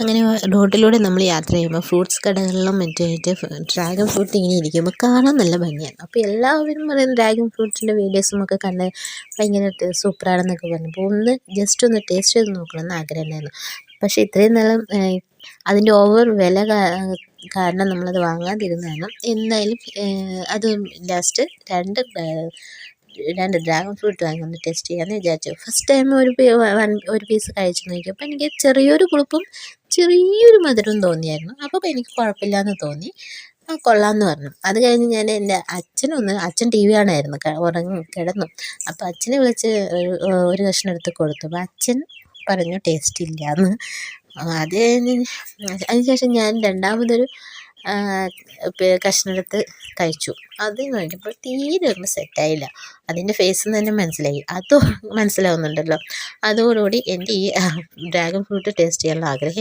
അങ്ങനെ റോഡിലൂടെ നമ്മൾ യാത്ര ചെയ്യുമ്പോൾ ഫ്രൂട്ട്സ് കടകളിലും മറ്റായിട്ട് ഡ്രാഗൺ ഫ്രൂട്ട് ഇങ്ങനെ ഇരിക്കുമ്പോൾ കാണാൻ നല്ല ഭംഗിയാണ്. അപ്പോൾ എല്ലാവരും പറയുന്നത് ഡ്രാഗൺ ഫ്രൂട്ടിൻ്റെ വീഡിയോസും ഒക്കെ കണ്ട് ഭയങ്കര സൂപ്പറാണെന്നൊക്കെ പറഞ്ഞപ്പോൾ ജസ്റ്റ് ഒന്ന് ടേസ്റ്റ് ചെയ്ത് നോക്കണമെന്ന് ആഗ്രഹം ഉണ്ടായിരുന്നു. പക്ഷേ ഇത്രയും നാളും അതിൻ്റെ ഓവർ വില കാരണം നമ്മളത് വാങ്ങാതിരുന്നതാണ്. എന്തായാലും അത് ലാസ്റ്റ് രണ്ട് ഡ്രാഗൺ ഫ്രൂട്ട് വാങ്ങി ഒന്ന് ടെസ്റ്റ് ചെയ്യാമെന്ന് വിചാരിച്ചു. ഫസ്റ്റ് ടൈം ഒരു പീസ് കഴിച്ച് നോക്കിയപ്പോൾ എനിക്ക് ചെറിയൊരു പുളിപ്പും ചെറിയൊരു മധുരവും തോന്നിയായിരുന്നു. അപ്പോൾ എനിക്ക് കുഴപ്പമില്ലാന്ന് തോന്നി, കൊള്ളാമെന്ന് പറഞ്ഞു. അത് കഴിഞ്ഞ് ഞാൻ എൻ്റെ അച്ഛൻ ടി വി കാണുമായിരുന്നു, കിടന്നു. അപ്പോൾ അച്ഛനെ വിളിച്ച് ഒരു കഷ്ണം എടുത്ത് കൊടുത്തു. അപ്പോൾ അച്ഛൻ പറഞ്ഞു ടേസ്റ്റ് ഇല്ലയെന്ന്. അതിനുശേഷം ഞാൻ രണ്ടാമതൊരു കഷ്ണമെടുത്ത് കഴിച്ചു. അത് നോക്കിയപ്പോൾ തീരെ ഒന്നും സെറ്റായില്ല. അതിൻ്റെ ഫേസിൽ നിന്ന് തന്നെ മനസ്സിലായി, അത് മനസ്സിലാവുന്നുണ്ടല്ലോ. അതോടുകൂടി എൻ്റെ ഈ ഡ്രാഗൺ ഫ്രൂട്ട് ടേസ്റ്റ് ചെയ്യാനുള്ള ആഗ്രഹം